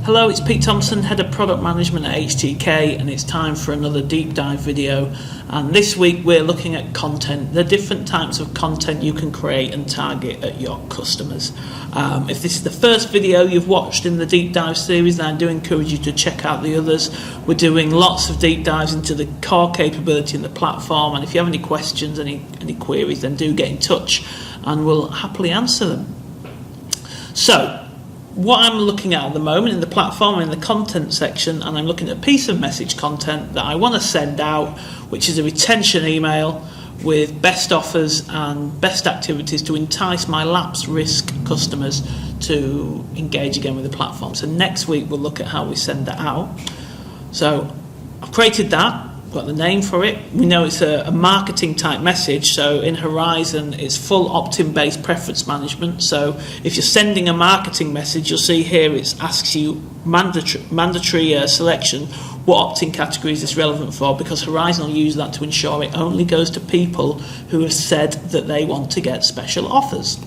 Hello, it's Pete Thompson, Head of Product Management at HTK, and it's time for another deep dive video. And this week we're looking at content, the different types of content you can create and target at your customers. If this is the first video you've watched in the deep dive series, then I do encourage you to check out the others. We're doing lots of deep dives into the core capability in the platform, and if you have any questions, any queries, then do get in touch and we'll happily answer them. So, what I'm looking at the moment in the platform, in the content section, and I'm looking at a piece of message content that I want to send out, which is a retention email with best offers and best activities to entice my lapse risk customers to engage again with the platform. So next week we'll look at how we send that out. So I've created that. Got the name for it. We know it's a marketing type message, so in Horizon it's full opt-in based preference management. So if you're sending a marketing message, you'll see here it asks you mandatory selection, what opt-in categories is relevant for, because Horizon will use that to ensure it only goes to people who have said that they want to get special offers.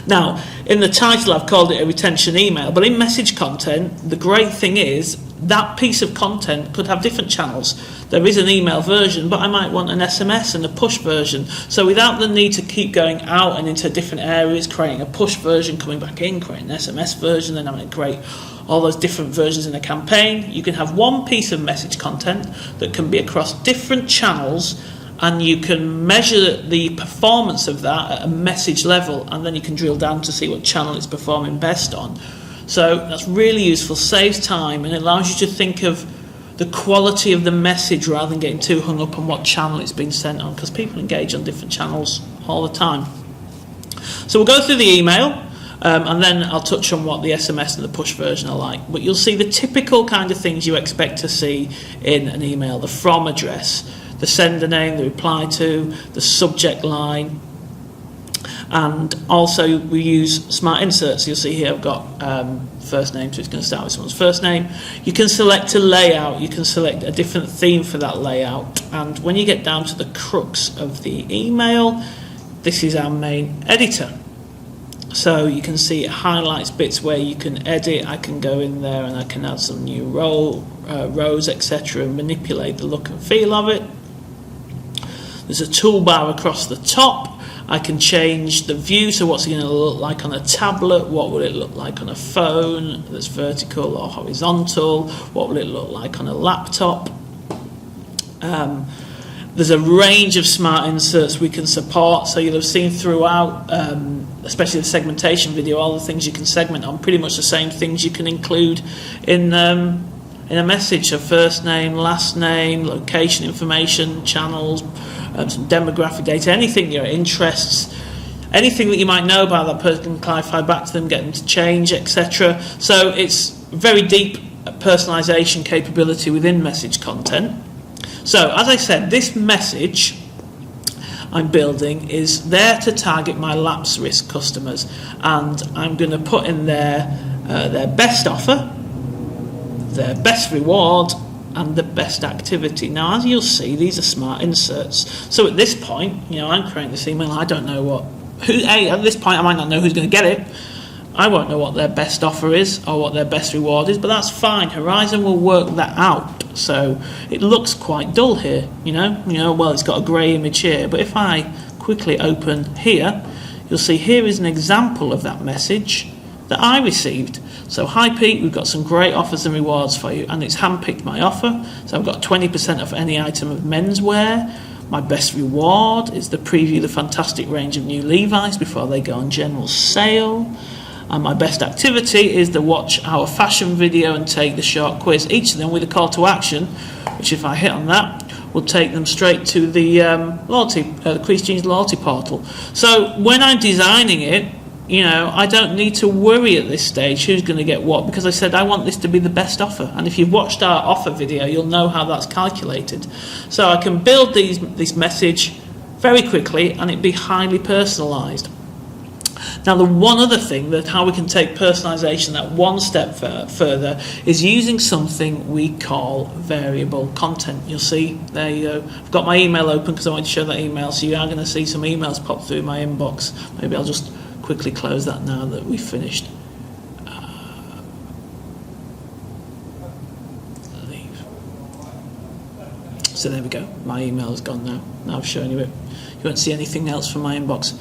Now, in the title I've called it a retention email, but in message content, the great thing is that piece of content could have different channels. There is an email version, but I might want an SMS and a push version. So without the need to keep going out and into different areas, creating a push version, coming back in, creating an SMS version, then having to create all those different versions in a campaign, you can have one piece of message content that can be across different channels, and you can measure the performance of that at a message level, and then you can drill down to see what channel it's performing best on. So that's really useful, saves time, and it allows you to think of the quality of the message rather than getting too hung up on what channel it's been sent on, because people engage on different channels all the time. So we'll go through the email, and then I'll touch on what the SMS and the push version are like. But you'll see the typical kind of things you expect to see in an email: the from address, the sender name, the reply to, the subject line, and also we use smart inserts. You'll see here I've got first name, so it's going to start with someone's first name. You can select a layout, you can select a different theme for that layout, and when you get down to the crux of the email, this is our main editor. So you can see it highlights bits where you can edit. I can go in there and I can add some new rows, etc., and manipulate the look and feel of it. There's a toolbar across the top. I can change the view, so what's it going to look like on a tablet, what will it look like on a phone that's vertical or horizontal, what will it look like on a laptop. There's a range of smart inserts we can support, so you'll have seen throughout, especially the segmentation video, all the things you can segment on, pretty much the same things you can include in a message. So first name, last name, location information, channels, some demographic data, anything, your interests, anything that you might know about that person, can clarify back to them, get them to change, etc. So it's very deep personalization capability within message content. So as I said, this message I'm building is there to target my lapse risk customers, and I'm going to put in there their best offer, their best reward, and the best activity. Now, as you'll see, these are smart inserts. So at this point, I'm creating this email. I don't know at this point I might not know who's going to get it. I won't know what their best offer is or what their best reward is, but that's fine. Horizon will work that out. So it looks quite dull here, well, it's got a grey image here, but if I quickly open here, you'll see here is an example of that message that I received. So, hi Pete, we've got some great offers and rewards for you, and it's handpicked my offer. So I've got 20% off any item of menswear. My best reward is to preview the fantastic range of new Levi's before they go on general sale. And my best activity is to watch our fashion video and take the short quiz, each of them with a call to action, which if I hit on that, will take them straight to the Crease Jeans loyalty portal. So when I'm designing it, I don't need to worry at this stage who's going to get what, because I said I want this to be the best offer. And if you've watched our offer video, you'll know how that's calculated. So I can build this message very quickly, and it be highly personalised. Now, the one other thing that how we can take personalisation that one step further is using something we call variable content. You'll see, there you go. I've got my email open because I want to show that email, so you are going to see some emails pop through my inbox. Maybe I'll just quickly close that now that we've finished. So there we go. My email is gone now. Now I've shown you it. You won't see anything else from my inbox.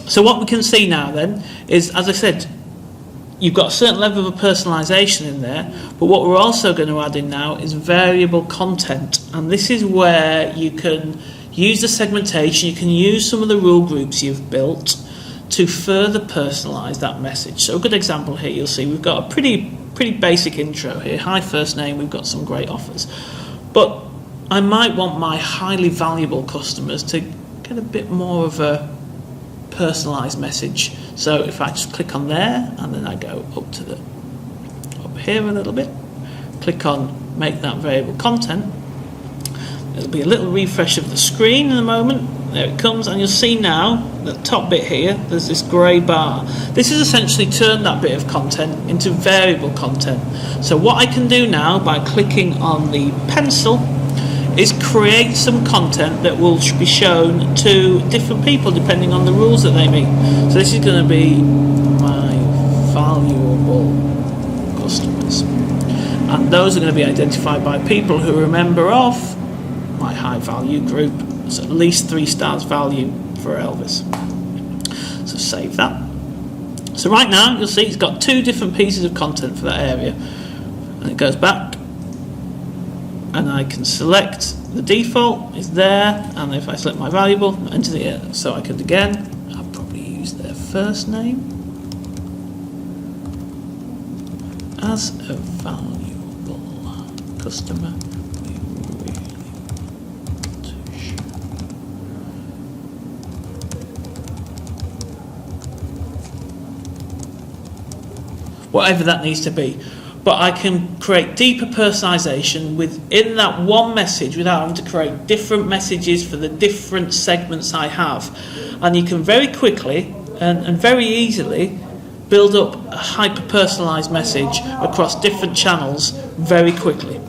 So what we can see now then is, as I said, you've got a certain level of personalisation in there, but what we're also going to add in now is variable content. And this is where you can use the segmentation, you can use some of the rule groups you've built to further personalise that message. So a good example here, you'll see we've got a pretty basic intro here. Hi, first name, we've got some great offers. But I might want my highly valuable customers to get a bit more of a personalised message. So if I just click on there and then I go up here a little bit, click on make that variable content, there'll be a little refresh of the screen in a moment. There it comes, and you'll see now the top bit here, there's this grey bar. This is essentially turned that bit of content into variable content. So what I can do now by clicking on the pencil is create some content that will be shown to different people depending on the rules that they meet. So this is going to be my valuable customers, and those are going to be identified by people who are a member of my high value group. So at least 3 stars value for Elvis. So save that. So right now you'll see it's got 2 different pieces of content for that area, and it goes back, and I can select the default is there, and if I select my valuable, enter the so I could again, I'll probably use their first name as a valuable customer. Whatever that needs to be. But I can create deeper personalisation within that one message without having to create different messages for the different segments I have. And you can very quickly and very easily build up a hyper-personalised message across different channels very quickly.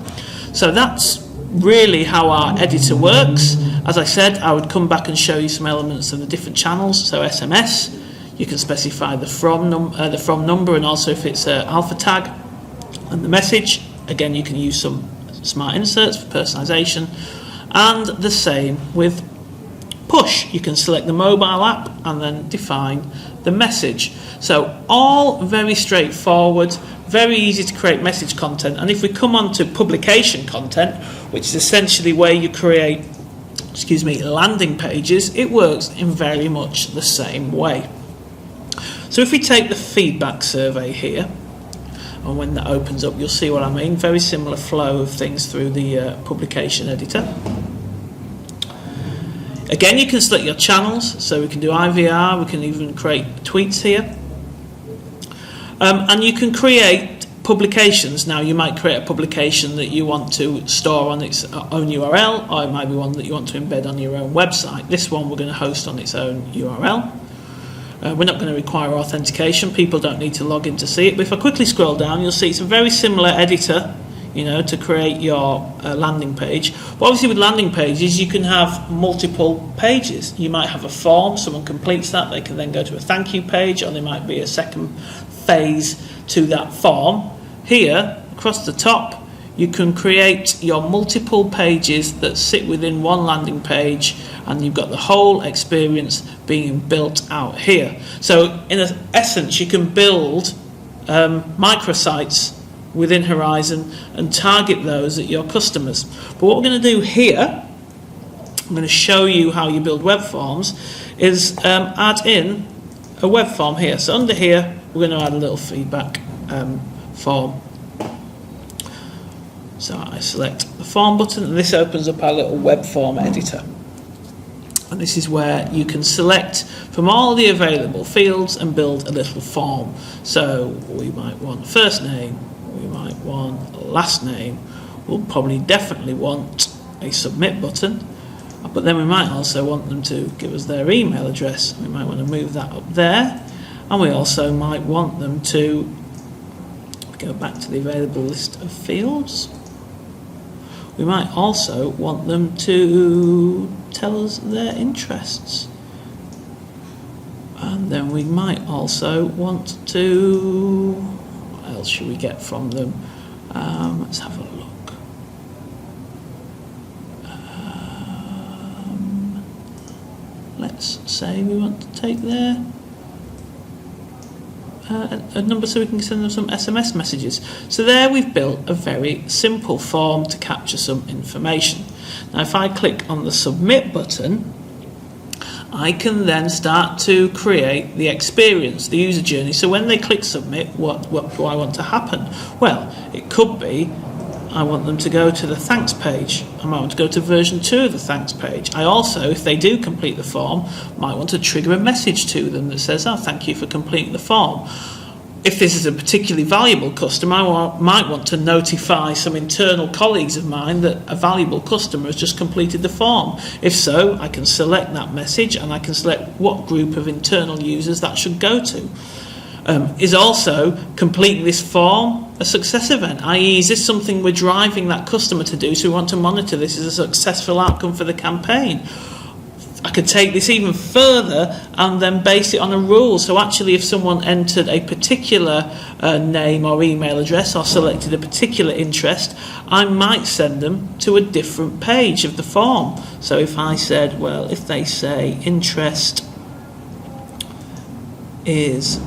So that's really how our editor works. As I said, I would come back and show you some elements of the different channels. So SMS, you can specify the from number, and also if it's an alpha tag. And the message, again, you can use some smart inserts for personalisation. And the same with push. You can select the mobile app and then define the message. So all very straightforward, very easy to create message content. And if we come on to publication content, which is essentially where you create, landing pages, it works in very much the same way. So if we take the feedback survey here, and when that opens up, you'll see what I mean. Very similar flow of things through the publication editor. Again, you can select your channels, so we can do IVR, we can even create tweets here. And you can create publications. Now, you might create a publication that you want to store on its own URL, or it might be one that you want to embed on your own website. This one we're going to host on its own URL. We're not going to require authentication. People don't need to log in to see it. But if I quickly scroll down, you'll see it's a very similar editor, to create your landing page. But obviously with landing pages, you can have multiple pages. You might have a form, someone completes that, they can then go to a thank you page, or there might be a second phase to that form. Here, across the top, you can create your multiple pages that sit within one landing page, and you've got the whole experience being built out here. So in essence, you can build microsites within Horizon and target those at your customers. But what we're going to do here, I'm going to show you how you build web forms, is add in a web form here. So under here, we're going to add a little feedback form. So I select the form button, and this opens up our little web form editor. And this is where you can select from all the available fields and build a little form. So we might want first name, we might want last name, we'll probably definitely want a submit button, but then we might also want them to give us their email address. We might want to move that up there, and we also might want them to go back to the available list of fields. We might also want them to tell us their interests. And then we might also want to... What else should we get from them? Let's have a look. let's say we want to take their a number so we can send them some SMS messages. So there we've built a very simple form to capture some information. Now if I click on the submit button, I can then start to create the experience, the user journey. So when they click submit, what do I want to happen? Well, it could be I want them to go to the thanks page. I might want to go to version 2 of the thanks page. I also, if they do complete the form, might want to trigger a message to them that says, oh, thank you for completing the form. If this is a particularly valuable customer, I might want to notify some internal colleagues of mine that a valuable customer has just completed the form. If so, I can select that message and I can select what group of internal users that should go to. Is also completing this form a success event, i.e. is this something we're driving that customer to do, so we want to monitor this as a successful outcome for the campaign. I could take this even further and then base it on a rule. So actually if someone entered a particular name or email address or selected a particular interest, I might send them to a different page of the form. So if I said, well, if they say interest is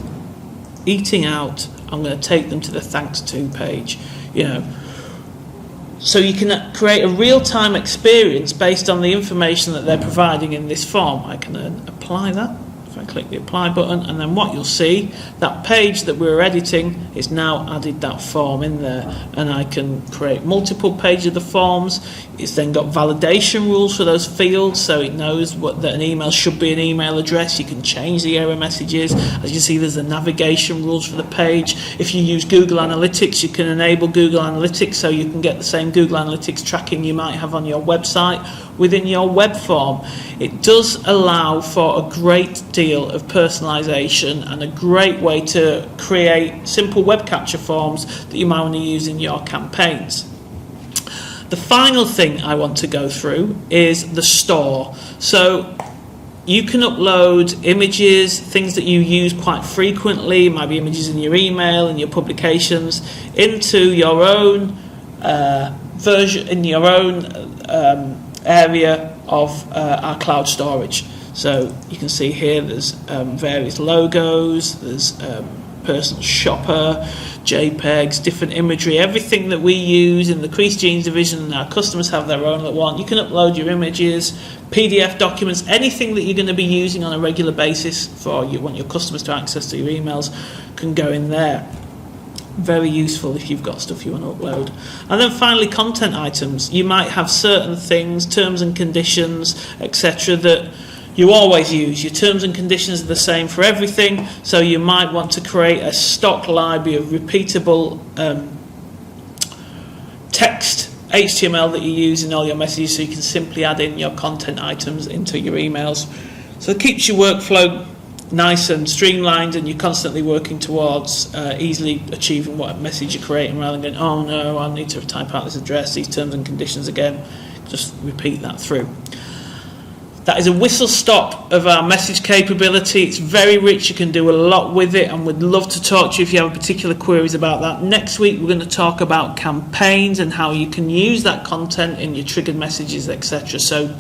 eating out, I'm going to take them to the thanks to page, So you can create a real-time experience based on the information that they're providing in this form. I can then apply that. If I click the apply button, and then what you'll see, that page that we were editing is now added that form in there, and I can create multiple pages of the forms. It's then got validation rules for those fields, so it knows that an email should be an email address. You can change the error messages. As you can see, there's the navigation rules for the page. If you use Google Analytics, you can enable Google Analytics so you can get the same Google Analytics tracking you might have on your website within your web form. It does allow for a great deal of personalization and a great way to create simple web capture forms that you might want to use in your campaigns. The final thing I want to go through is the store. So you can upload images, things that you use quite frequently, it might be images in your email and your publications, into your own version, in your own area of our cloud storage. So you can see here there's various logos, there's personal shopper, JPEGs, different imagery, everything that we use in the Crease Jeans division, and our customers have their own that want. You can upload your images, PDF documents, anything that you're going to be using on a regular basis for you want your customers to access to your emails can go in there. Very useful if you've got stuff you want to upload. And then finally, content items. You might have certain things, terms and conditions, etc., that you always use. Your terms and conditions are the same for everything, so you might want to create a stock library of repeatable text HTML that you use in all your messages, so you can simply add in your content items into your emails. So it keeps your workflow nice and streamlined, and you're constantly working towards easily achieving what message you're creating, rather than going, oh no, I need to type out this address, these terms and conditions again. Just repeat that through. That is a whistle stop of our message capability. It's very rich, you can do a lot with it, and we'd love to talk to you if you have particular queries about that. Next week we're going to talk about campaigns and how you can use that content in your triggered messages, etc. So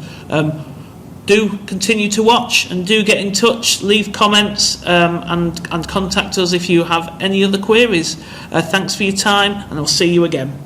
do continue to watch and do get in touch, leave comments and contact us if you have any other queries. Thanks for your time, and I'll see you again.